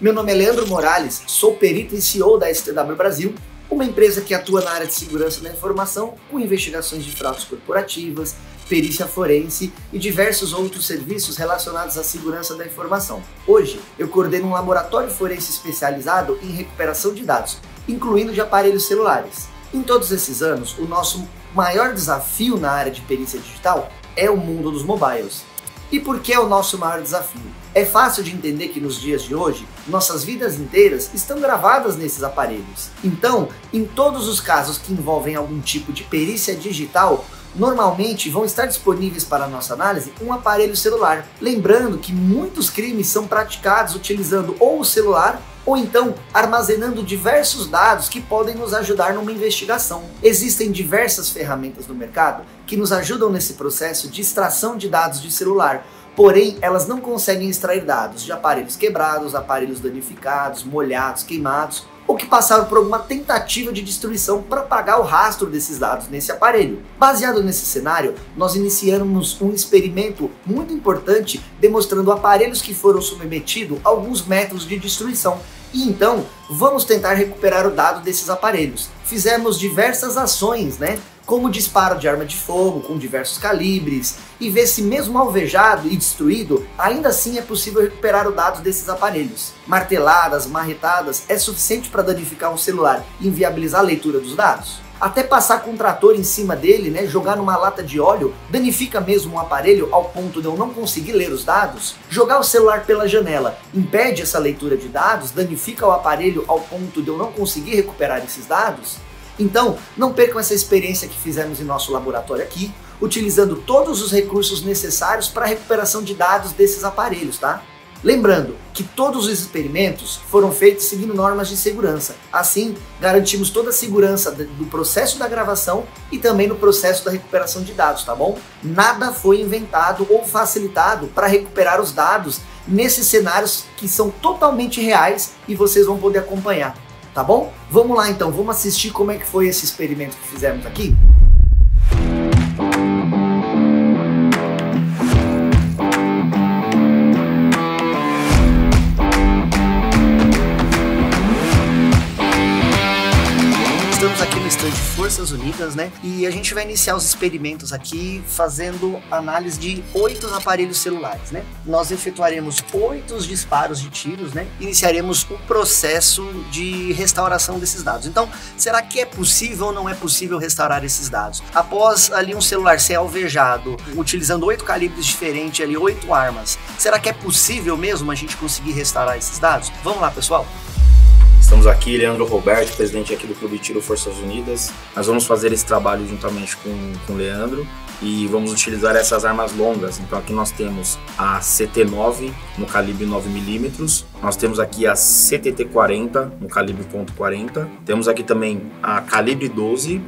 Meu nome é Leandro Morales, sou perito e CEO da STW Brasil, uma empresa que atua na área de segurança da informação com investigações de fraudes corporativas, perícia forense e diversos outros serviços relacionados à segurança da informação. Hoje, eu coordeno um laboratório forense especializado em recuperação de dados, incluindo de aparelhos celulares. Em todos esses anos, o nosso maior desafio na área de perícia digital é o mundo dos mobiles. E por que é o nosso maior desafio? É fácil de entender que nos dias de hoje, nossas vidas inteiras estão gravadas nesses aparelhos. Então, em todos os casos que envolvem algum tipo de perícia digital, normalmente vão estar disponíveis para nossa análise um aparelho celular. Lembrando que muitos crimes são praticados utilizando ou o celular ou então armazenando diversos dados que podem nos ajudar numa investigação. Existem diversas ferramentas no mercado que nos ajudam nesse processo de extração de dados de celular, porém elas não conseguem extrair dados de aparelhos quebrados, aparelhos danificados, molhados, queimados, ou que passaram por alguma tentativa de destruição para apagar o rastro desses dados nesse aparelho. Baseado nesse cenário, nós iniciamos um experimento muito importante demonstrando aparelhos que foram submetidos a alguns métodos de destruição. E então, vamos tentar recuperar o dado desses aparelhos. Fizemos diversas ações, como disparo de arma de fogo com diversos calibres, e ver se mesmo alvejado e destruído, ainda assim é possível recuperar o dado desses aparelhos. Marteladas, marretadas, é suficiente para danificar um celular e inviabilizar a leitura dos dados? Até passar com um trator em cima dele, jogar numa lata de óleo, danifica mesmo um aparelho ao ponto de eu não conseguir ler os dados? Jogar o celular pela janela impede essa leitura de dados, danifica o aparelho ao ponto de eu não conseguir recuperar esses dados? Então, não percam essa experiência que fizemos em nosso laboratório aqui, utilizando todos os recursos necessários para a recuperação de dados desses aparelhos, tá? Lembrando que todos os experimentos foram feitos seguindo normas de segurança. Assim, garantimos toda a segurança do processo da gravação e também no processo da recuperação de dados, tá bom? Nada foi inventado ou facilitado para recuperar os dados nesses cenários que são totalmente reais e vocês vão poder acompanhar, tá bom? Vamos lá então, vamos assistir como é que foi esse experimento que fizemos aqui? Estamos aqui no stand Forças Unidas, e a gente vai iniciar os experimentos aqui fazendo análise de 8 aparelhos celulares, Nós efetuaremos 8 disparos de tiros, Iniciaremos o processo de restauração desses dados. Então, será que é possível ou não é possível restaurar esses dados? Após ali um celular ser alvejado, utilizando 8 calibres diferentes, 8 armas, será que é possível mesmo a gente conseguir restaurar esses dados? Vamos lá, pessoal! Estamos aqui, Leandro Roberto, presidente aqui do Clube de Tiro Forças Unidas. Nós vamos fazer esse trabalho juntamente com o Leandro e vamos utilizar essas armas longas. Então aqui nós temos a CT9 no calibre 9mm, nós temos aqui a CTT40 no calibre .40, temos aqui também a calibre 12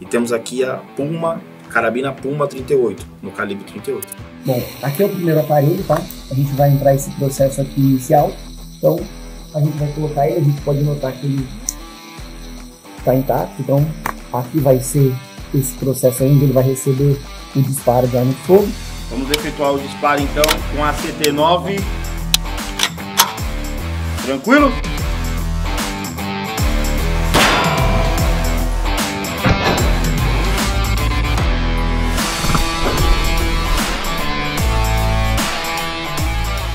e temos aqui a Puma, carabina Puma 38 no calibre 38. Bom, aqui é o primeiro aparelho, tá? A gente vai entrar esse processo aqui inicial, então a gente vai colocar ele, a gente pode notar que ele está intacto, então aqui vai ser esse processo onde ele vai receber o disparo de arma de fogo. Vamos efetuar o disparo então com a CT9. Tranquilo?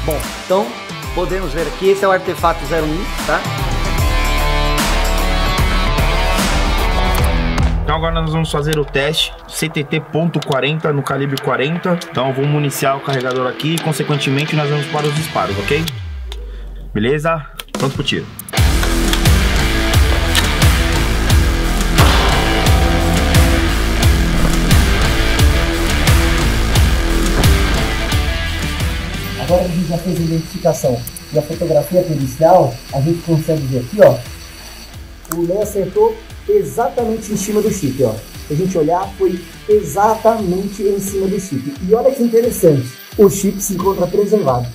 Bom, então podemos ver aqui, esse é o artefato 01, tá? Então agora nós vamos fazer o teste CTT.40 no calibre 40. Então vamos municiar o carregador aqui e consequentemente nós vamos para os disparos, ok? Beleza? Pronto pro tiro. Agora que a gente já fez a identificação e a fotografia pericial, a gente consegue ver aqui, o Lê acertou exatamente em cima do chip, Se a gente olhar, foi exatamente em cima do chip. E olha que interessante, o chip se encontra preservado,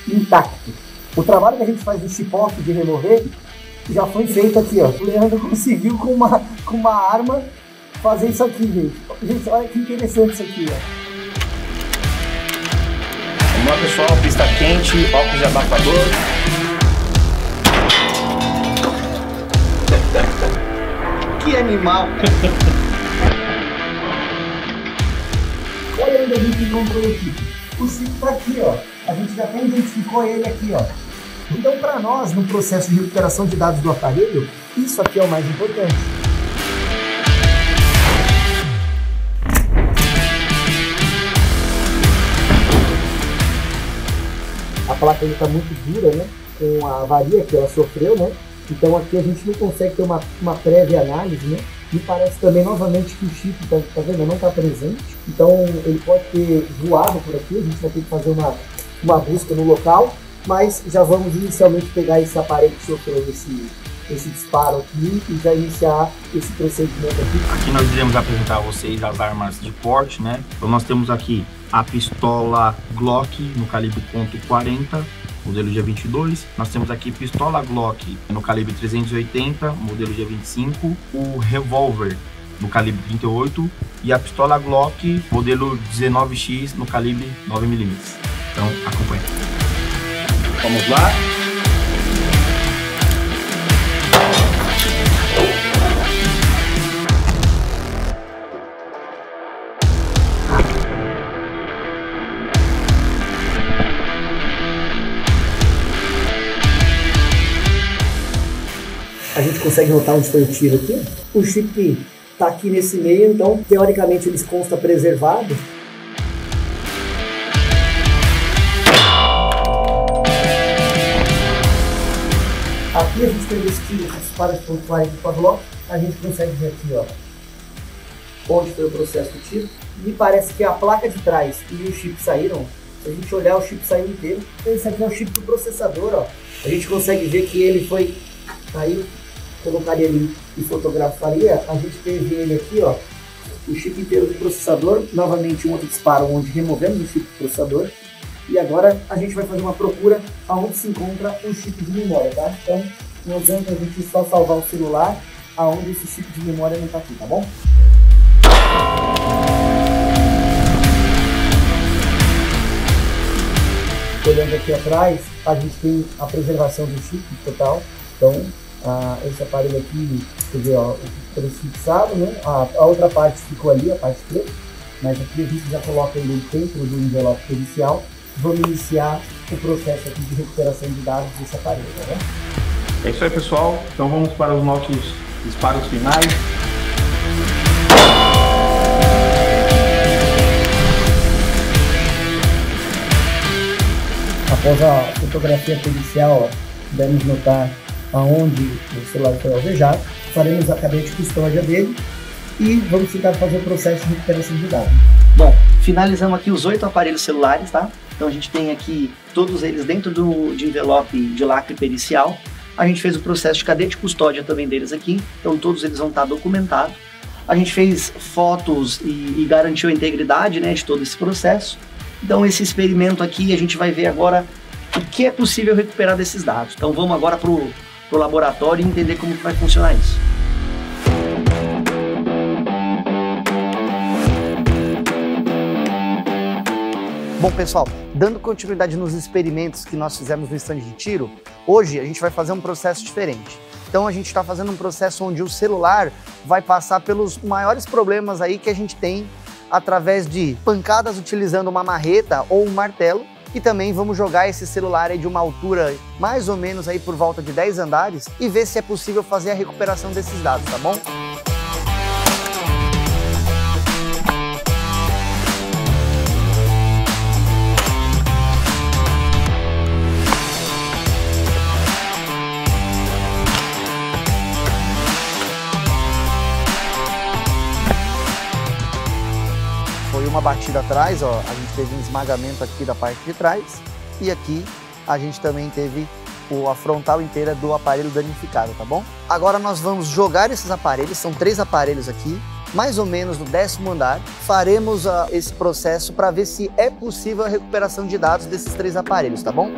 intacto. O trabalho que a gente faz do chip-off de remover já foi feito aqui, O Leandro conseguiu com uma arma fazer isso aqui, gente. Gente, olha que interessante isso aqui, Vamos lá, pessoal, pista quente, óculos de abafador. animal. Olha onde a gente encontrou o chip. O chip está aqui, ó. A gente já até identificou ele aqui, ó. Então, para nós, no processo de recuperação de dados do aparelho, isso aqui é o mais importante. A placa está muito dura, né? Com a avaria que ela sofreu, né? Então aqui a gente não consegue ter uma prévia análise, né? Me parece também novamente que o chip, tá vendo? Não está presente. Então ele pode ter voado por aqui, a gente vai ter que fazer uma busca no local, mas já vamos inicialmente pegar esse aparelho que sofreu esse disparo aqui e já iniciar esse procedimento aqui. Aqui nós iremos apresentar a vocês as armas de porte, né? Então nós temos aqui a pistola Glock no calibre .40, modelo G22. Nós temos aqui pistola Glock no calibre 380, modelo G25. O revólver no calibre 38 e a pistola Glock modelo 19X no calibre 9mm. Então acompanhe. Vamos lá. A gente consegue notar onde foi o tiro aqui. O chip está aqui nesse meio, então teoricamente ele consta preservado. Aqui a gente tem esse tiro que dispara de .40 com a Glock. A gente consegue ver aqui, ó, onde foi o processo do tiro. Me parece que a placa de trás e o chip saíram. Se a gente olhar, o chip saiu inteiro. Esse aqui é o chip do processador, ó. A gente consegue ver que ele foi... Aí colocaria ali e fotografaria. A gente teve ele aqui, ó, o chip inteiro do processador. Novamente um outro disparo onde removemos o chip do processador. E agora a gente vai fazer uma procura aonde se encontra o chip de memória, tá? Então não adianta a gente só salvar o celular aonde esse chip de memória não tá aqui, tá bom? Olhando aqui atrás, a gente tem a preservação do chip total. Então esse aparelho aqui, quer dizer, ó, foi fixado, né? A outra parte ficou ali, a parte preta, mas aqui a gente já coloca ele dentro do envelope pericial. Vamos iniciar o processo aqui de recuperação de dados desse aparelho, tá bom? É isso aí, pessoal. Então vamos para os nossos disparos finais. Após a fotografia pericial, devemos notar aonde o celular foi alvejado, faremos a cadeia de custódia dele e vamos tentar fazer o processo de recuperação de dados. Bom, finalizamos aqui os 8 aparelhos celulares, tá? Então a gente tem aqui todos eles dentro de envelope de lacre pericial. A gente fez o processo de cadeia de custódia também deles aqui, então todos eles vão estar documentados. A gente fez fotos e garantiu a integridade, né, de todo esse processo. Então esse experimento aqui a gente vai ver agora o que é possível recuperar desses dados. Então vamos agora para o laboratório e entender como que vai funcionar isso. Bom, pessoal, dando continuidade nos experimentos que nós fizemos no stand de tiro, hoje a gente vai fazer um processo diferente. Então a gente está fazendo um processo onde o celular vai passar pelos maiores problemas aí que a gente tem através de pancadas utilizando uma marreta ou um martelo. E também vamos jogar esse celular aí de uma altura mais ou menos aí por volta de 10 andares e ver se é possível fazer a recuperação desses dados, tá bom? Foi uma batida atrás, ó, a gente teve um esmagamento aqui da parte de trás e aqui a gente também teve a frontal inteira do aparelho danificado, tá bom? Agora nós vamos jogar esses aparelhos, são 3 aparelhos aqui, mais ou menos no 10º andar. Faremos esse processo para ver se é possível a recuperação de dados desses 3 aparelhos, tá bom?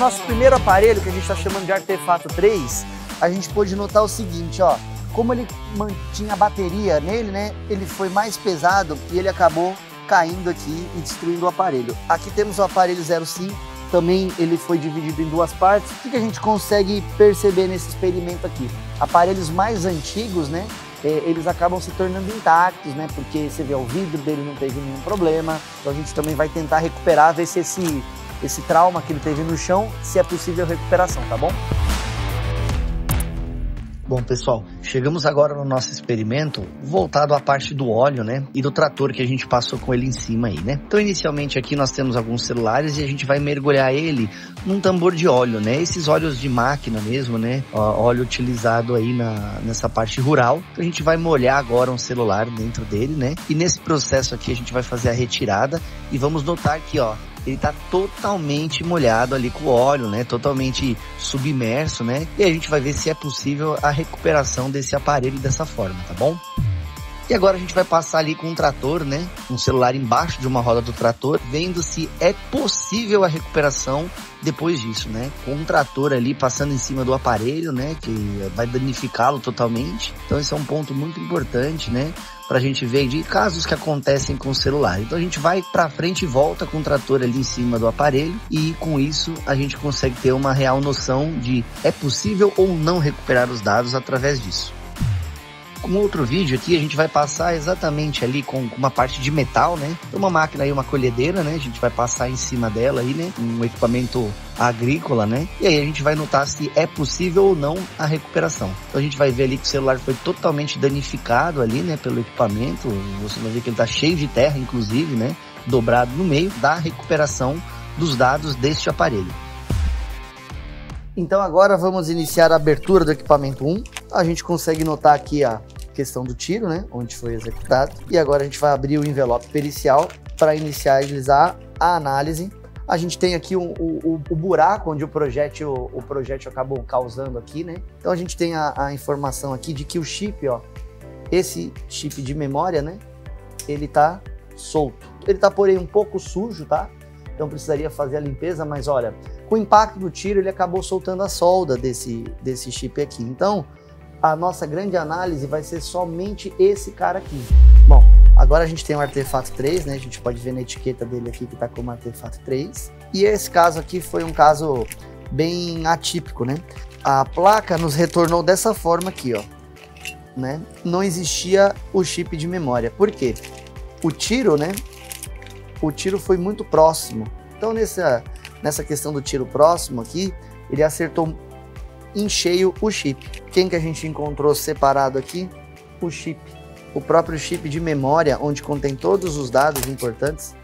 nosso primeiro aparelho, que a gente está chamando de Artefato 3, a gente pôde notar o seguinte, ó. Como ele mantinha a bateria nele, né, ele foi mais pesado e ele acabou caindo aqui e destruindo o aparelho. Aqui temos o aparelho 05, também ele foi dividido em duas partes. O que a gente consegue perceber nesse experimento aqui? Aparelhos mais antigos, né, eles acabam se tornando intactos, né, porque você vê o vidro dele não teve nenhum problema. Então a gente também vai tentar recuperar, ver se esse trauma que ele teve no chão, se é possível recuperação, tá bom? Bom, pessoal, chegamos agora no nosso experimento voltado à parte do óleo, né, e do trator que a gente passou com ele em cima aí, né. Então, inicialmente aqui nós temos alguns celulares e a gente vai mergulhar ele num tambor de óleo, né, esses óleos de máquina mesmo, né, óleo utilizado aí nessa parte rural. Então, a gente vai molhar agora um celular dentro dele, né, e nesse processo aqui a gente vai fazer a retirada e vamos notar que, ó, ele está totalmente molhado ali com o óleo, né? Totalmente submerso, né? E a gente vai ver se é possível a recuperação desse aparelho dessa forma, tá bom? E agora a gente vai passar ali com um trator, né? Um celular embaixo de uma roda do trator, vendo se é possível a recuperação depois disso, né? Com um trator ali passando em cima do aparelho, né? Que vai danificá-lo totalmente. Então esse é um ponto muito importante, né? Pra gente ver de casos que acontecem com o celular. Então a gente vai pra frente e volta com o trator ali em cima do aparelho e com isso a gente consegue ter uma real noção de é possível ou não recuperar os dados através disso. Com outro vídeo aqui a gente vai passar exatamente ali com uma parte de metal, né? Uma máquina aí, uma colhedeira, né? A gente vai passar em cima dela aí, né? Um equipamento agrícola, né? E aí a gente vai notar se é possível ou não a recuperação. Então a gente vai ver ali que o celular foi totalmente danificado ali, né? Pelo equipamento. Você vai ver que ele tá cheio de terra, inclusive, né? Dobrado no meio da recuperação dos dados deste aparelho. Então agora vamos iniciar a abertura do equipamento 1. A gente consegue notar aqui a questão do tiro, né, onde foi executado. E agora a gente vai abrir o envelope pericial para inicializar a análise. A gente tem aqui o buraco onde o projétil acabou causando aqui, né. Então a gente tem a informação aqui de que o chip, ó, esse chip de memória, né, ele tá solto. Ele tá, porém, um pouco sujo, tá? Então precisaria fazer a limpeza, mas olha, com o impacto do tiro ele acabou soltando a solda desse chip aqui. Então a nossa grande análise vai ser somente esse cara aqui. Bom, agora a gente tem o Artefato 3, né? A gente pode ver na etiqueta dele aqui que tá como Artefato 3. E esse caso aqui foi um caso bem atípico, né? A placa nos retornou dessa forma aqui, ó, né? Não existia o chip de memória. Por quê? O tiro, né? O tiro foi muito próximo. Então nessa questão do tiro próximo aqui, ele acertou em cheio o chip. Quem que a gente encontrou separado aqui? O chip. O próprio chip de memória, onde contém todos os dados importantes,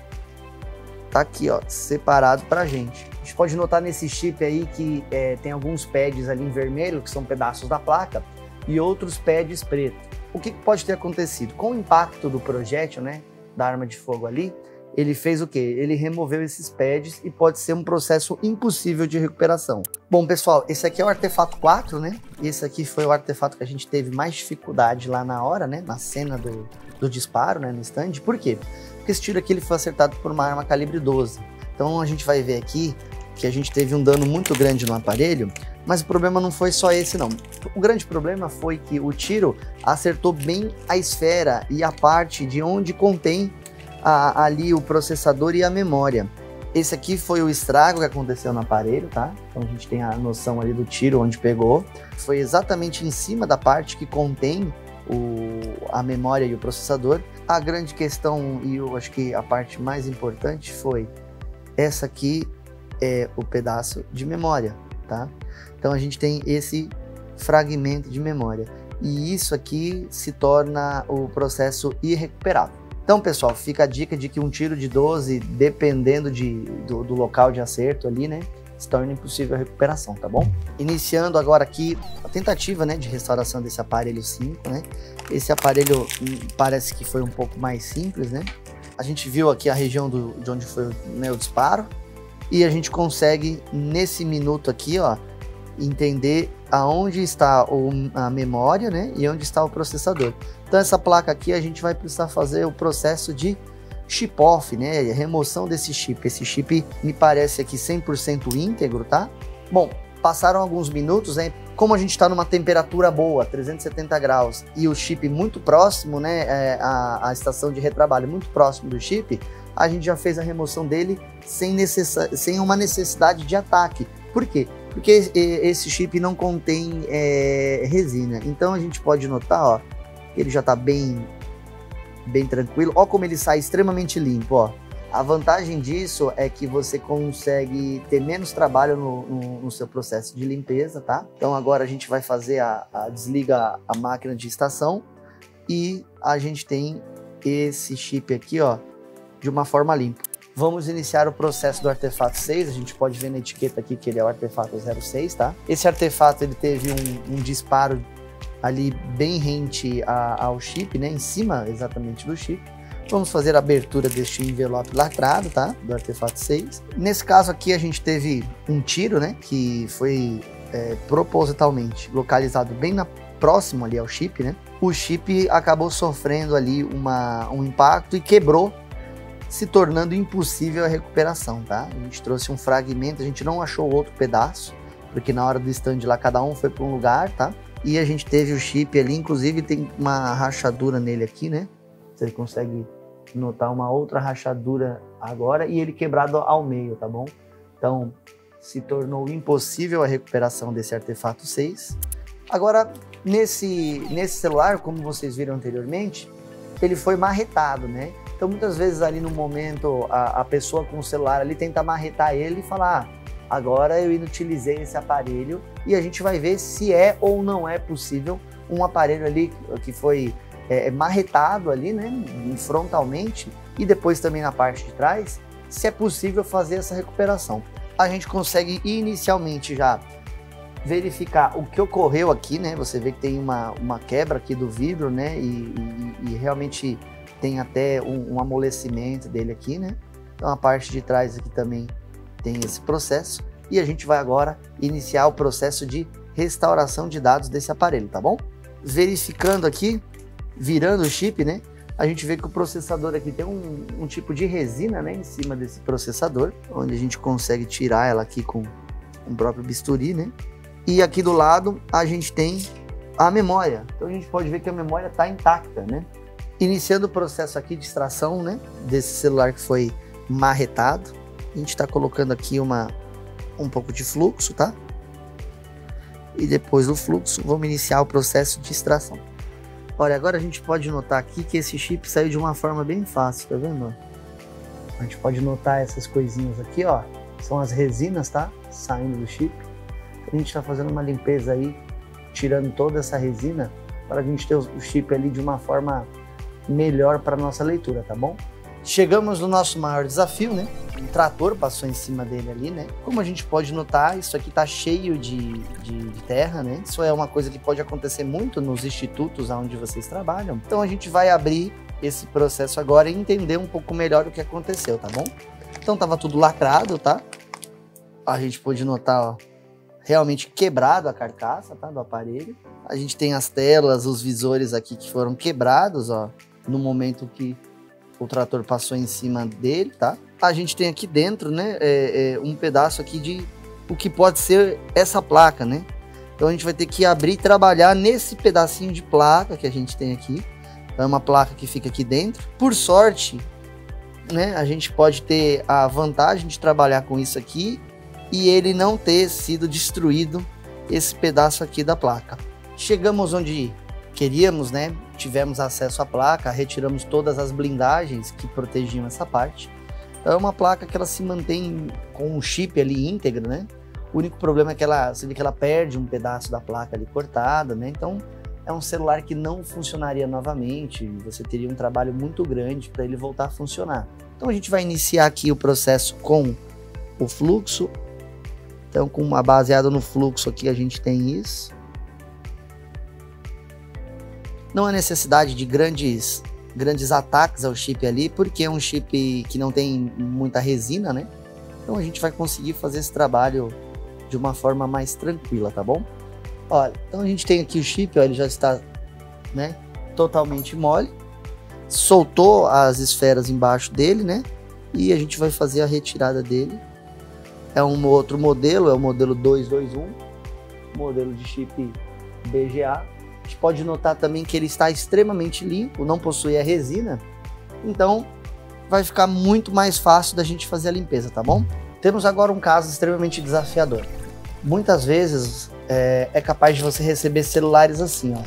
tá aqui, ó, separado pra gente. A gente pode notar nesse chip aí que tem alguns pads ali em vermelho, que são pedaços da placa, e outros pads pretos. O que pode ter acontecido? Com o impacto do projétil, né, da arma de fogo ali, ele fez o quê? Ele removeu esses pads e pode ser um processo impossível de recuperação. Bom, pessoal, esse aqui é o Artefato 4, né? Esse aqui foi o artefato que a gente teve mais dificuldade lá na hora, né? Na cena do disparo, né? No stand. Por quê? Porque esse tiro aqui ele foi acertado por uma arma calibre 12. Então a gente vai ver aqui que a gente teve um dano muito grande no aparelho, mas o problema não foi só esse, não. O grande problema foi que o tiro acertou bem a esfera e a parte de onde contém ali o processador e a memória. Esse aqui foi o estrago que aconteceu no aparelho, tá? Então a gente tem a noção ali do tiro onde pegou. Foi exatamente em cima da parte que contém a memória e o processador. A grande questão, e eu acho que a parte mais importante, foi essa aqui é o pedaço de memória, tá? Então a gente tem esse fragmento de memória. E isso aqui se torna o processo irrecuperável. Então, pessoal, fica a dica de que um tiro de 12, dependendo do local de acerto ali, né, se torna impossível a recuperação, tá bom? Iniciando agora aqui a tentativa, né, de restauração desse aparelho 5, né? Esse aparelho parece que foi um pouco mais simples, né? A gente viu aqui a região de onde foi, né, o disparo e a gente consegue, nesse minuto aqui, ó, entender aonde está a memória, né, e onde está o processador. Então essa placa aqui a gente vai precisar fazer o processo de chip off, né? Remoção desse chip. Esse chip me parece aqui 100% íntegro, tá? Bom, passaram alguns minutos, né? Como a gente está numa temperatura boa, 370 graus, e o chip muito próximo, né? A estação de retrabalho muito próximo do chip, a gente já fez a remoção dele sem uma necessidade de ataque. Por quê? Porque esse chip não contém resina. Então a gente pode notar, ó, que ele já está bem tranquilo. Ó como ele sai extremamente limpo, ó. A vantagem disso é que você consegue ter menos trabalho no seu processo de limpeza, tá? Então agora a gente vai fazer desliga a máquina de estação e a gente tem esse chip aqui, ó, de uma forma limpa. Vamos iniciar o processo do artefato 6, a gente pode ver na etiqueta aqui que ele é o artefato 06, tá? Esse artefato ele teve um disparo ali bem rente ao chip, né? Em cima exatamente do chip. Vamos fazer a abertura deste envelope lacrado, tá? Do artefato 6. Nesse caso aqui a gente teve um tiro, né? Que foi propositalmente localizado bem próximo ali ao chip, né? O chip acabou sofrendo ali um impacto e quebrou, se tornando impossível a recuperação, tá? A gente trouxe um fragmento, a gente não achou outro pedaço, porque na hora do stand lá cada um foi para um lugar, tá? E a gente teve o chip ali, inclusive tem uma rachadura nele aqui, né? Você consegue notar uma outra rachadura agora e ele quebrado ao meio, tá bom? Então, se tornou impossível a recuperação desse artefato 6. Agora, nesse celular, como vocês viram anteriormente, ele foi marretado, né? Então, muitas vezes ali no momento, a pessoa com o celular ali tenta marretar ele e falar, agora eu inutilizei esse aparelho, e a gente vai ver se é ou não é possível um aparelho ali que foi marretado ali, né, frontalmente, e depois também na parte de trás, se é possível fazer essa recuperação. A gente consegue inicialmente já verificar o que ocorreu aqui, né? Você vê que tem uma quebra aqui do vidro, né? E realmente tem até um amolecimento dele aqui, né? Então a parte de trás aqui também tem esse processo. E a gente vai agora iniciar o processo de restauração de dados desse aparelho, tá bom? Verificando aqui, virando o chip, né? A gente vê que o processador aqui tem um tipo de resina, né? Em cima desse processador, onde a gente consegue tirar ela aqui com o próprio bisturi, né? E aqui do lado a gente tem a memória. Então a gente pode ver que a memória está intacta, né? Iniciando o processo aqui de extração, né? Desse celular que foi marretado. A gente está colocando aqui um pouco de fluxo, tá? E depois do fluxo, vamos iniciar o processo de extração. Olha, agora a gente pode notar aqui que esse chip saiu de uma forma bem fácil, tá vendo? A gente pode notar essas coisinhas aqui, ó. São as resinas, tá? Saindo do chip. A gente está fazendo uma limpeza aí, tirando toda essa resina, para a gente ter o chip ali de uma forma melhor para nossa leitura, tá bom? Chegamos no nosso maior desafio, né? Um trator passou em cima dele ali, né? Como a gente pode notar, isso aqui tá cheio de terra, né? Isso é uma coisa que pode acontecer muito nos institutos onde vocês trabalham. Então a gente vai abrir esse processo agora e entender um pouco melhor o que aconteceu, tá bom? Então tava tudo lacrado, tá? A gente pode notar, ó, realmente quebrado a carcaça, tá, do aparelho. A gente tem as telas, os visores aqui que foram quebrados, ó, no momento que o trator passou em cima dele, tá? A gente tem aqui dentro, né, um pedaço aqui de o que pode ser essa placa, né? Então a gente vai ter que abrir e trabalhar nesse pedacinho de placa que a gente tem aqui. É uma placa que fica aqui dentro. Por sorte, né, a gente pode ter a vantagem de trabalhar com isso aqui e ele não ter sido destruído, esse pedaço aqui da placa. Chegamos onde queríamos, né? Tivemos acesso à placa, retiramos todas as blindagens que protegiam essa parte. Então é uma placa que ela se mantém com um chip ali íntegro, né? O único problema é que você vê que ela perde um pedaço da placa ali cortada, né? Então é um celular que não funcionaria novamente, você teria um trabalho muito grande para ele voltar a funcionar. Então a gente vai iniciar aqui o processo com o fluxo. Então, baseado no fluxo aqui, a gente tem isso. Não há necessidade de grandes ataques ao chip ali, porque é um chip que não tem muita resina, né? Então a gente vai conseguir fazer esse trabalho de uma forma mais tranquila, tá bom? Olha, então a gente tem aqui o chip, ó, ele já está, né, totalmente mole. soltou as esferas embaixo dele, né? E a gente vai fazer a retirada dele. É um outro modelo, é o modelo 221, modelo de chip BGA. A gente pode notar também que ele está extremamente limpo, não possui a resina, então vai ficar muito mais fácil da gente fazer a limpeza, tá bom? Temos agora um caso extremamente desafiador. Muitas vezes é capaz de você receber celulares assim, ó,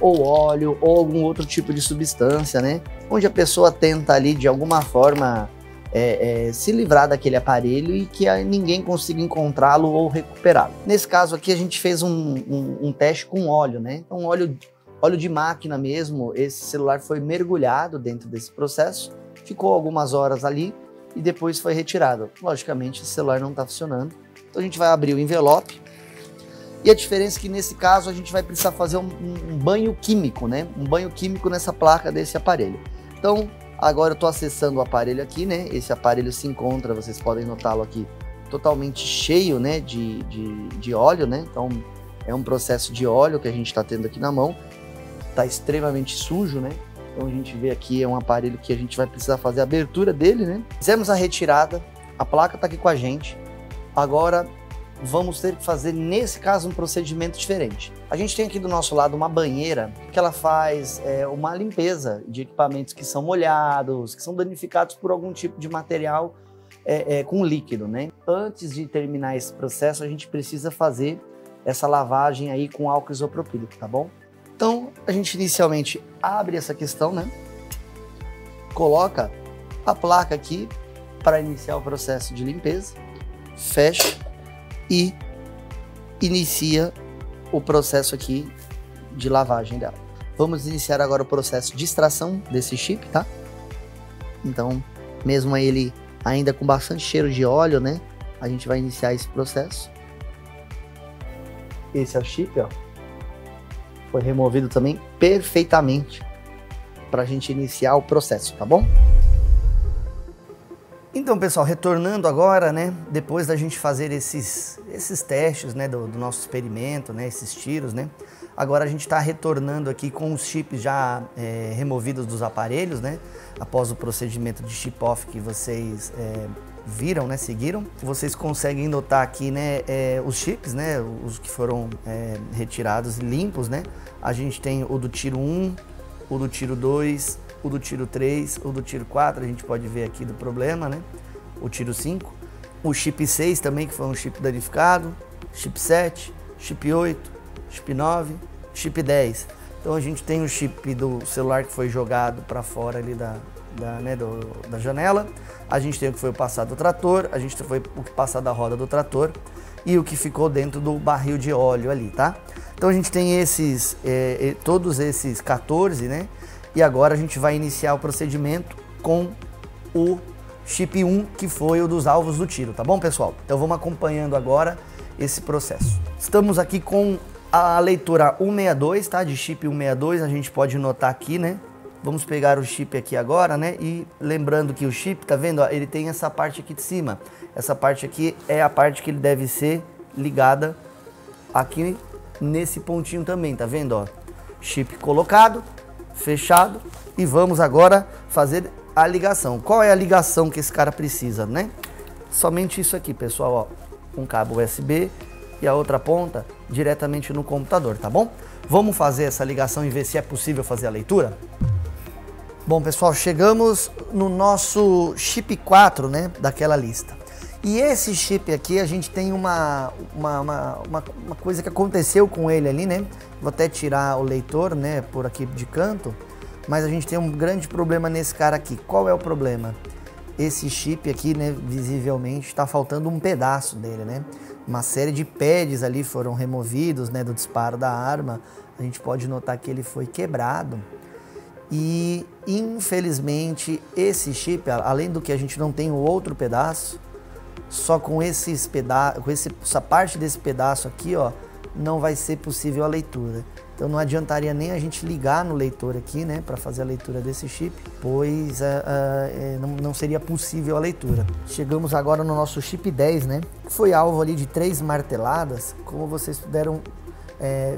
ou óleo ou algum outro tipo de substância, né? Onde a pessoa tenta ali de alguma forma se livrar daquele aparelho e que ninguém consiga encontrá-lo ou recuperá-lo. Nesse caso aqui a gente fez um teste com óleo, né? Então óleo de máquina mesmo, esse celular foi mergulhado dentro desse processo, ficou algumas horas ali e depois foi retirado. Logicamente esse celular não está funcionando, então a gente vai abrir o envelope. E a diferença é que nesse caso a gente vai precisar fazer um banho químico, né? Um banho químico nessa placa desse aparelho. Então, agora eu estou acessando o aparelho aqui, né? Esse aparelho se encontra, vocês podem notá-lo aqui, totalmente cheio, né? De óleo, né? Então, é um processo de óleo que a gente está tendo aqui na mão. Está extremamente sujo, né? Então, a gente vê aqui, é um aparelho que a gente vai precisar fazer a abertura dele, né? Fizemos a retirada, a placa está aqui com a gente. Agora, vamos ter que fazer, nesse caso, um procedimento diferente. A gente tem aqui do nosso lado uma banheira que ela faz uma limpeza de equipamentos que são molhados, que são danificados por algum tipo de material com líquido, né? Antes de terminar esse processo, a gente precisa fazer essa lavagem aí com álcool isopropílico, tá bom? Então, a gente inicialmente abre essa questão, né? Coloca a placa aqui para iniciar o processo de limpeza, fecha e inicia o processo aqui de lavagem dela. Vamos iniciar agora o processo de extração desse chip, tá? Então, mesmo ele ainda com bastante cheiro de óleo, né? A gente vai iniciar esse processo. Esse é o chip, ó. Foi removido também perfeitamente para a gente iniciar o processo, tá bom? Então, pessoal, retornando agora, né, depois da gente fazer esses testes, né, do nosso experimento, né, esses tiros, né, agora a gente está retornando aqui com os chips já removidos dos aparelhos, né, após o procedimento de chip-off que vocês viram, né, seguiram. Vocês conseguem notar aqui, né, os chips, né, os que foram retirados e limpos, né. A gente tem o do tiro 1, o do tiro 2, o do tiro 3, o do tiro 4, a gente pode ver aqui do problema, né? O tiro 5, o chip 6 também, que foi um chip danificado, chip 7, chip 8, chip 9, chip 10. Então a gente tem o chip do celular que foi jogado para fora ali da janela, a gente tem o que foi o passado do trator, a gente foi o que passar da roda do trator e o que ficou dentro do barril de óleo ali, tá? Então a gente tem todos esses 14, né? E agora a gente vai iniciar o procedimento com o chip 1, que foi o dos alvos do tiro, tá bom, pessoal? Então vamos acompanhando agora esse processo. Estamos aqui com a leitura 162, tá? De chip 162, a gente pode notar aqui, né? Vamos pegar o chip aqui agora, né? E lembrando que o chip, tá vendo? Ó, ele tem essa parte aqui de cima. Essa parte aqui é a parte que ele deve ser ligada aqui nesse pontinho também, tá vendo? Ó, chip colocado, fechado, e vamos agora fazer a ligação. Qual é a ligação que esse cara precisa, né? Somente isso aqui, pessoal, ó, um cabo USB e a outra ponta diretamente no computador, tá bom? Vamos fazer essa ligação e ver se é possível fazer a leitura? Bom, pessoal, chegamos no nosso chip 4, né, daquela lista. E esse chip aqui, a gente tem uma coisa que aconteceu com ele ali, né? Vou até tirar o leitor, né, por aqui de canto. Mas a gente tem um grande problema nesse cara aqui. Qual é o problema? Esse chip aqui, né, visivelmente, está faltando um pedaço dele, né? Uma série de pads ali foram removidos, né, do disparo da arma. A gente pode notar que ele foi quebrado. E, infelizmente, esse chip, além do que a gente não tem o outro pedaço, só com essa parte desse pedaço aqui, ó, não vai ser possível a leitura. Então não adiantaria nem a gente ligar no leitor aqui, né, para fazer a leitura desse chip, pois não seria possível a leitura. Chegamos agora no nosso chip 10, né, que foi alvo ali de 3 marteladas, como vocês puderam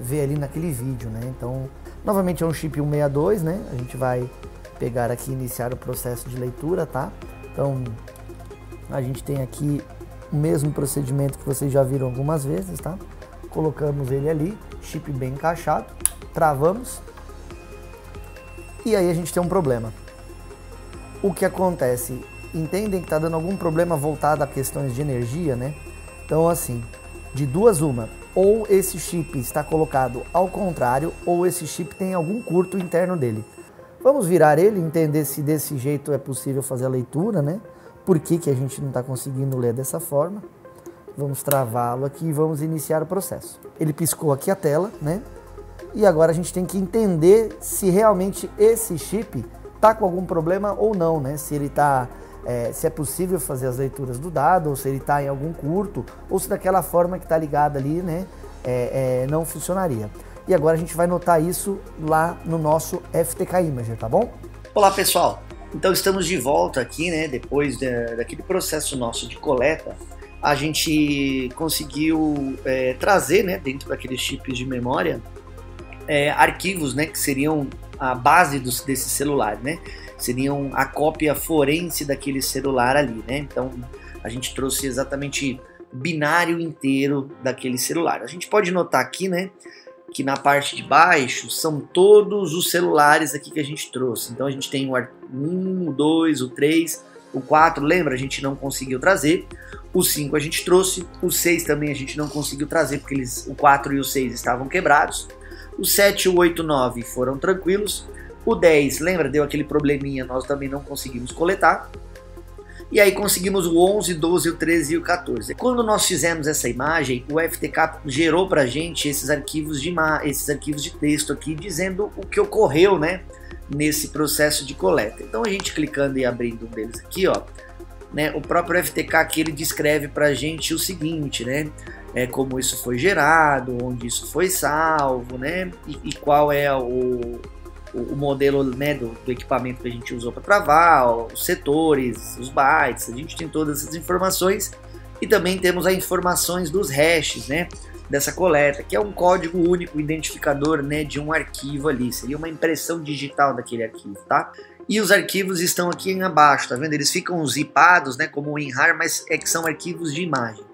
ver ali naquele vídeo, né. Então, novamente é um chip 162, né, a gente vai pegar aqui e iniciar o processo de leitura, tá? Então, a gente tem aqui o mesmo procedimento que vocês já viram algumas vezes, tá? Colocamos ele ali, chip bem encaixado, travamos, e aí a gente tem um problema. O que acontece? Entendem que está dando algum problema voltado a questões de energia, né? Então, assim, de duas uma, ou esse chip está colocado ao contrário, ou esse chip tem algum curto interno dele. Vamos virar ele, entender se desse jeito é possível fazer a leitura, né? Por que que a gente não está conseguindo ler dessa forma? Vamos travá-lo aqui e vamos iniciar o processo. Ele piscou aqui a tela, né? E agora a gente tem que entender se realmente esse chip está com algum problema ou não, né? Se ele está... se é possível fazer as leituras do dado, ou se ele está em algum curto, ou se daquela forma que está ligada ali, né, não funcionaria. E agora a gente vai notar isso lá no nosso FTK Imager, tá bom? Olá pessoal, então estamos de volta aqui, né, depois daquele processo nosso de coleta, a gente conseguiu trazer, né, dentro daqueles chips de memória, arquivos, né, que seriam a base desse celular, né? Seriam a cópia forense daquele celular ali, né? Então a gente trouxe exatamente binário inteiro daquele celular. A gente pode notar aqui, né, que na parte de baixo são todos os celulares aqui que a gente trouxe. Então a gente tem o 1, o 2, o 3, o 4, lembra? A gente não conseguiu trazer. O 5 a gente trouxe, o 6 também a gente não conseguiu trazer porque o 4 e o 6 estavam quebrados. O 7, o 8 e o 9 foram tranquilos. O 10, lembra, deu aquele probleminha, nós também não conseguimos coletar. E aí conseguimos o 11, 12, o 13 e o 14. Quando nós fizemos essa imagem, o FTK gerou pra gente esses arquivos de texto aqui, dizendo o que ocorreu, né, nesse processo de coleta. Então a gente clicando e abrindo um deles aqui, ó, né, o próprio FTK aqui ele descreve pra gente o seguinte, né, como isso foi gerado, onde isso foi salvo, né, e qual é o modelo, né, do equipamento que a gente usou para travar, os setores, os bytes, a gente tem todas essas informações e também temos as informações dos hashes, né, dessa coleta, que é um código único identificador, né, de um arquivo ali, seria uma impressão digital daquele arquivo, tá? E os arquivos estão aqui abaixo, tá vendo? Eles ficam zipados, né, como WinRAR, mas que são arquivos de imagem.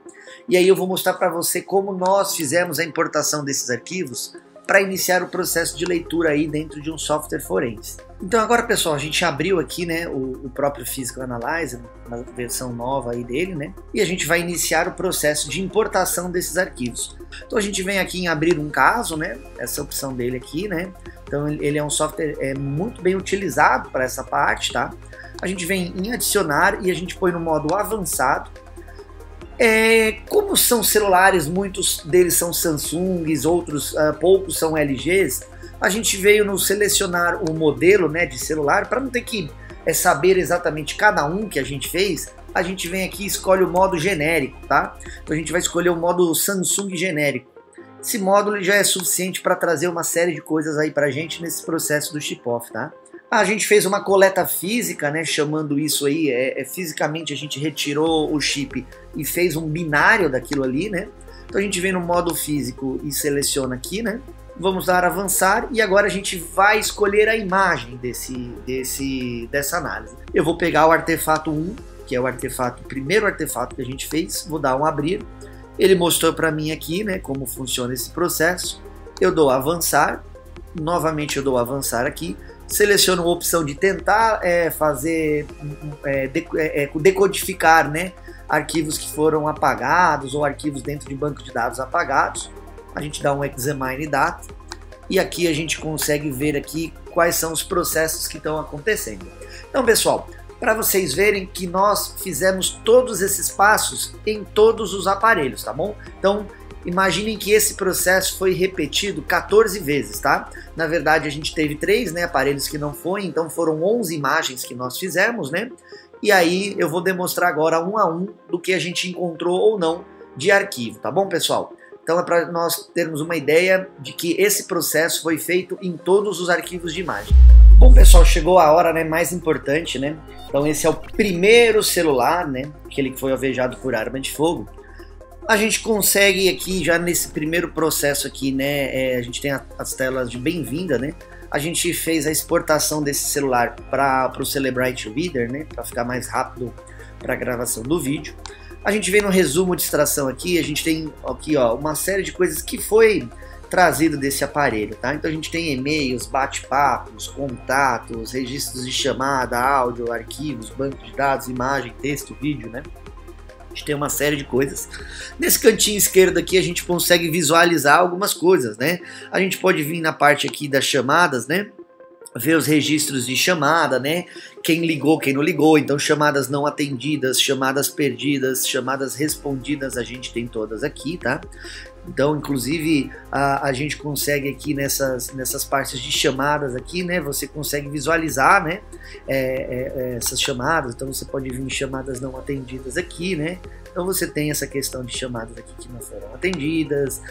E aí eu vou mostrar para você como nós fizemos a importação desses arquivos para iniciar o processo de leitura aí dentro de um software forense. Então agora, pessoal, a gente abriu aqui, né, o próprio Physical Analyzer, na versão nova aí dele, né, e a gente vai iniciar o processo de importação desses arquivos. Então a gente vem aqui em abrir um caso, né, essa opção dele aqui, né, então ele é um software muito bem utilizado para essa parte, tá? A gente vem em adicionar e a gente põe no modo avançado. Como são celulares, muitos deles são Samsungs, outros poucos são LGs, a gente veio no selecionar o modelo, né, de celular, para não ter que saber exatamente cada um que a gente fez, a gente vem aqui e escolhe o modo genérico, tá? Então a gente vai escolher o modo Samsung genérico. Esse módulo já é suficiente para trazer uma série de coisas aí pra gente nesse processo do chip-off, tá? A gente fez uma coleta física, né, chamando isso aí, fisicamente a gente retirou o chip e fez um binário daquilo ali, né? Então a gente vem no modo físico e seleciona aqui, né? Vamos dar avançar e agora a gente vai escolher a imagem dessa análise. Eu vou pegar o artefato 1, que é o primeiro artefato que a gente fez, vou dar um abrir. Ele mostrou para mim aqui, né, como funciona esse processo. Eu dou avançar, novamente eu dou avançar aqui. Seleciono a opção de tentar decodificar, né, arquivos que foram apagados ou arquivos dentro de banco de dados apagados. A gente dá um examine data e aqui a gente consegue ver aqui quais são os processos que estão acontecendo. Então, pessoal, para vocês verem que nós fizemos todos esses passos em todos os aparelhos, tá bom? Então, imaginem que esse processo foi repetido 14 vezes, tá? Na verdade, a gente teve 3, né, aparelhos que não foi, então foram 11 imagens que nós fizemos, né? E aí eu vou demonstrar agora um a um do que a gente encontrou ou não de arquivo, tá bom, pessoal? Então é para nós termos uma ideia de que esse processo foi feito em todos os arquivos de imagem. Bom, pessoal, chegou a hora, né, mais importante, né? Então esse é o primeiro celular, né, aquele que foi alvejado por arma de fogo. A gente consegue aqui, já nesse primeiro processo aqui, né, a gente tem as telas de bem-vinda, né? a gente fez a exportação desse celular para o Celebrite Reader, né, para ficar mais rápido para a gravação do vídeo. A gente vem no resumo de extração aqui, a gente tem aqui, ó, uma série de coisas que foi trazido desse aparelho, tá? Então a gente tem e-mails, bate-papos, contatos, registros de chamada, áudio, arquivos, banco de dados, imagem, texto, vídeo, né? A gente tem uma série de coisas. Nesse cantinho esquerdo aqui a gente consegue visualizar algumas coisas, né? A gente pode vir na parte aqui das chamadas, né? Ver os registros de chamada, né? Quem ligou, quem não ligou. Então chamadas não atendidas, chamadas perdidas, chamadas respondidas, a gente tem todas aqui, tá? Então, inclusive, a gente consegue aqui nessas partes de chamadas aqui, né? Você consegue visualizar, né? Essas chamadas. Então, você pode vir em chamadas não atendidas aqui, né? Então, você tem essa questão de chamadas aqui que não foram atendidas.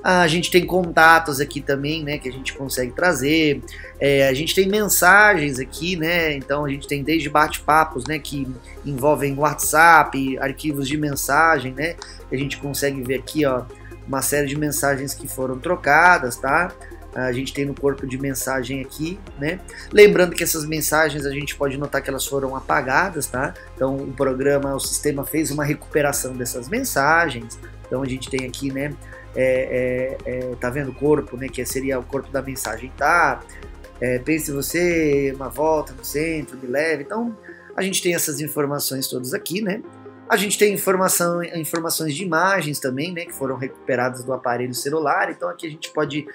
A gente tem contatos aqui também, né? Que a gente consegue trazer. A gente tem mensagens aqui, né? Então, a gente tem desde bate-papos, né? Que envolvem WhatsApp, arquivos de mensagem, né? A gente consegue ver aqui, ó, uma série de mensagens que foram trocadas, tá? A gente tem no corpo de mensagem aqui, né? Lembrando que essas mensagens a gente pode notar que elas foram apagadas, tá? Então o programa, o sistema fez uma recuperação dessas mensagens. Então a gente tem aqui, né? Tá vendo o corpo, né? Que seria o corpo da mensagem, tá? Pense você, uma volta no centro, me leve. Então a gente tem essas informações todas aqui, né? A gente tem informações de imagens também, né, que foram recuperadas do aparelho celular. Então aqui a gente pode,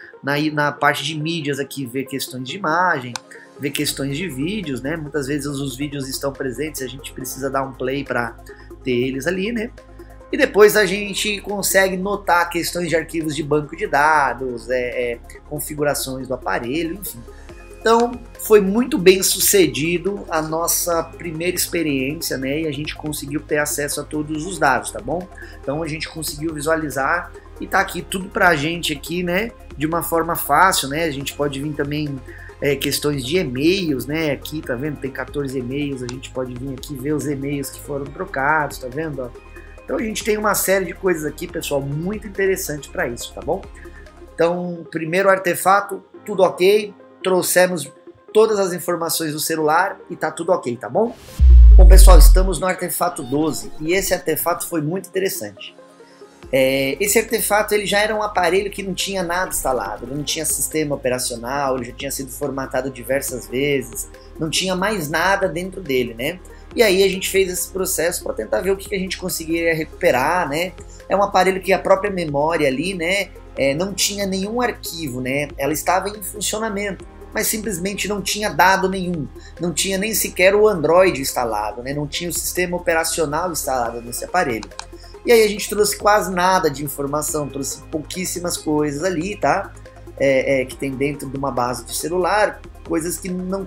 na parte de mídias aqui, ver questões de imagem, ver questões de vídeos, né? Muitas vezes os vídeos estão presentes, a gente precisa dar um play para ter eles ali, né? E depois a gente consegue notar questões de arquivos de banco de dados, configurações do aparelho, enfim. Então, foi muito bem sucedido a nossa primeira experiência, né? E a gente conseguiu ter acesso a todos os dados, tá bom? Então, a gente conseguiu visualizar e tá aqui tudo pra gente aqui, né? De uma forma fácil, né? A gente pode vir também questões de e-mails, né? Aqui, tá vendo? Tem 14 e-mails, a gente pode vir aqui ver os e-mails que foram trocados, tá vendo? Ó? Então, a gente tem uma série de coisas aqui, pessoal, muito interessante para isso, tá bom? Então, primeiro artefato, tudo ok. Trouxemos todas as informações do celular e tá tudo ok, tá bom? Bom, pessoal, estamos no artefato 12 e esse artefato foi muito interessante. Esse artefato ele já era um aparelho que não tinha nada instalado, não tinha sistema operacional, ele já tinha sido formatado diversas vezes, não tinha mais nada dentro dele, né? E aí a gente fez esse processo para tentar ver o que a gente conseguiria recuperar, né? É um aparelho que a própria memória ali, né? Não tinha nenhum arquivo, né? Ela estava em funcionamento, mas simplesmente não tinha dado nenhum, não tinha nem sequer o Android instalado, né? Não tinha o sistema operacional instalado nesse aparelho. E aí a gente trouxe quase nada de informação, trouxe pouquíssimas coisas ali, tá? Que tem dentro de uma base de celular, coisas que não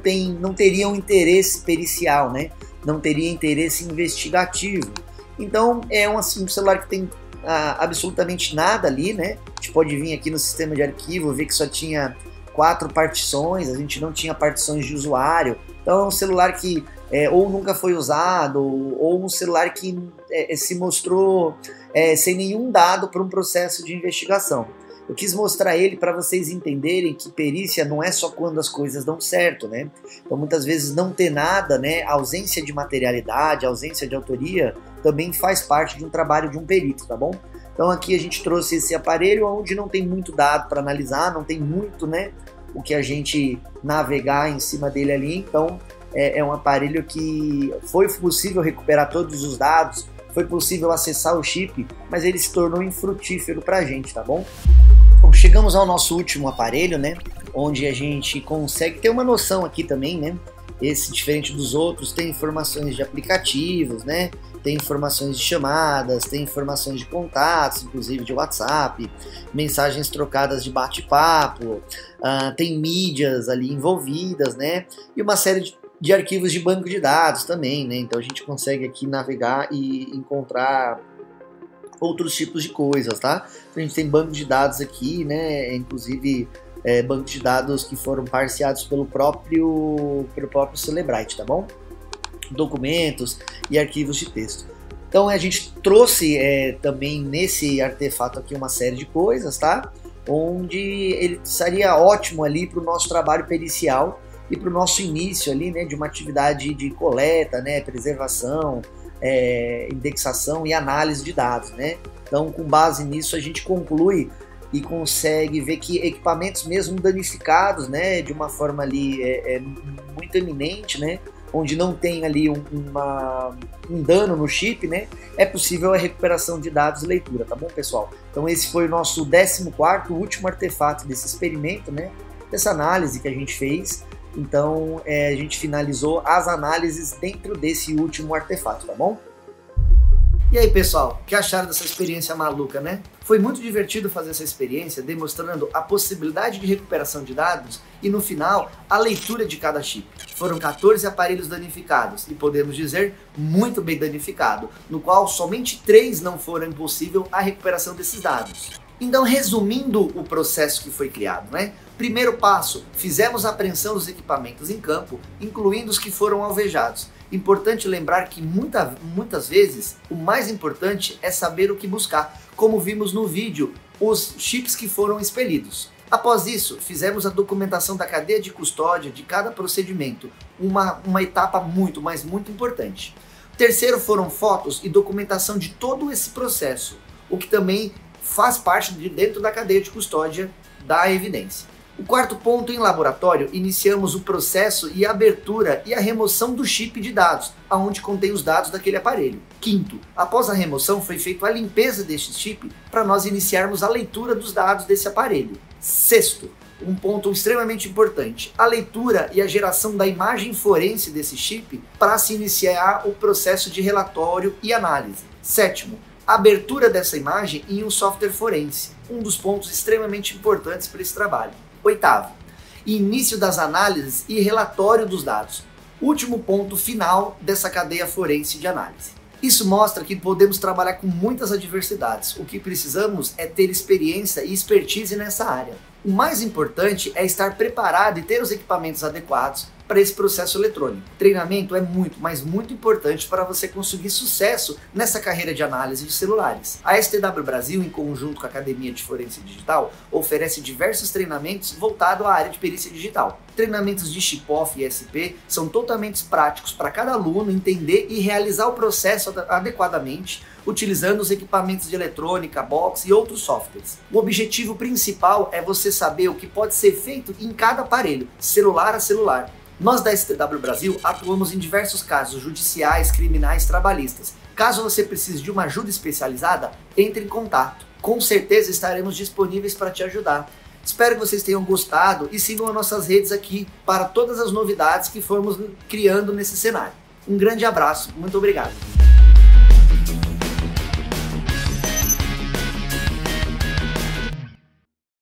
teriam interesse pericial, né? Não teria interesse investigativo. Então é um celular que tem absolutamente nada ali, né? A gente pode vir aqui no sistema de arquivo, ver que só tinha 4 partições, a gente não tinha partições de usuário. Então é um celular que ou nunca foi usado, ou um celular que se mostrou sem nenhum dado para um processo de investigação. Eu quis mostrar ele para vocês entenderem que perícia não é só quando as coisas dão certo, né? Então muitas vezes não ter nada, né? A ausência de materialidade, a ausência de autoria também faz parte de um trabalho de um perito, tá bom? Então aqui a gente trouxe esse aparelho onde não tem muito dado para analisar, não tem muito, né? O que a gente navegar em cima dele ali, então é um aparelho que foi possível recuperar todos os dados, foi possível acessar o chip, mas ele se tornou infrutífero para a gente, tá bom? Bom, chegamos ao nosso último aparelho, né? Onde a gente consegue ter uma noção aqui também, né? Esse, diferente dos outros, tem informações de aplicativos, né? Tem informações de chamadas, tem informações de contatos, inclusive de WhatsApp, mensagens trocadas de bate-papo, tem mídias ali envolvidas, né? E uma série de arquivos de banco de dados também, né? Então a gente consegue aqui navegar e encontrar outros tipos de coisas, tá? A gente tem banco de dados aqui, né? Inclusive banco de dados que foram parseados pelo próprio Celebrite, tá bom? Documentos e arquivos de texto. Então a gente trouxe também nesse artefato aqui uma série de coisas, tá? onde ele seria ótimo ali para o nosso trabalho pericial e para o nosso início ali, né, de uma atividade de coleta, né, preservação, indexação e análise de dados, né? Então, com base nisso, a gente conclui e consegue ver que equipamentos mesmo danificados, né, de uma forma ali muito eminente, né, onde não tem ali um dano no chip, né, é possível a recuperação de dados e leitura, tá bom, pessoal? Então esse foi o nosso 14º, último artefato desse experimento, né, dessa análise que a gente fez. Então a gente finalizou as análises dentro desse último artefato, tá bom? E aí, pessoal, o que acharam dessa experiência maluca, né? Foi muito divertido fazer essa experiência, demonstrando a possibilidade de recuperação de dados e, no final, a leitura de cada chip. Foram 14 aparelhos danificados, e podemos dizer, muito bem danificado, no qual somente 3 não foram possível a recuperação desses dados. Então, resumindo o processo que foi criado, né? Primeiro passo, fizemos a apreensão dos equipamentos em campo, incluindo os que foram alvejados. Importante lembrar que muitas vezes o mais importante é saber o que buscar, como vimos no vídeo, os chips que foram expelidos. Após isso, fizemos a documentação da cadeia de custódia de cada procedimento, uma etapa muito, mas muito importante. Terceiro foram fotos e documentação de todo esse processo, o que também faz parte de dentro da cadeia de custódia da evidência. O quarto ponto, em laboratório, iniciamos o processo e a abertura e a remoção do chip de dados, aonde contém os dados daquele aparelho. Quinto, após a remoção foi feita a limpeza deste chip para nós iniciarmos a leitura dos dados desse aparelho. Sexto, um ponto extremamente importante, a leitura e a geração da imagem forense desse chip para se iniciar o processo de relatório e análise. Sétimo, a abertura dessa imagem em um software forense, um dos pontos extremamente importantes para esse trabalho. Oitavo, início das análises e relatório dos dados. Último ponto final dessa cadeia forense de análise. Isso mostra que podemos trabalhar com muitas adversidades. O que precisamos é ter experiência e expertise nessa área. O mais importante é estar preparado e ter os equipamentos adequados para esse processo eletrônico. Treinamento é muito, mas muito importante para você conseguir sucesso nessa carreira de análise de celulares. A STW Brasil, em conjunto com a Academia de Forense Digital, oferece diversos treinamentos voltados à área de perícia digital. Treinamentos de chip-off e SP são totalmente práticos para cada aluno entender e realizar o processo adequadamente, utilizando os equipamentos de eletrônica, box e outros softwares. O objetivo principal é você saber o que pode ser feito em cada aparelho, celular a celular. Nós da STW Brasil atuamos em diversos casos judiciais, criminais, trabalhistas. Caso você precise de uma ajuda especializada, entre em contato. Com certeza estaremos disponíveis para te ajudar. Espero que vocês tenham gostado e sigam as nossas redes aqui para todas as novidades que formos criando nesse cenário. Um grande abraço, muito obrigado.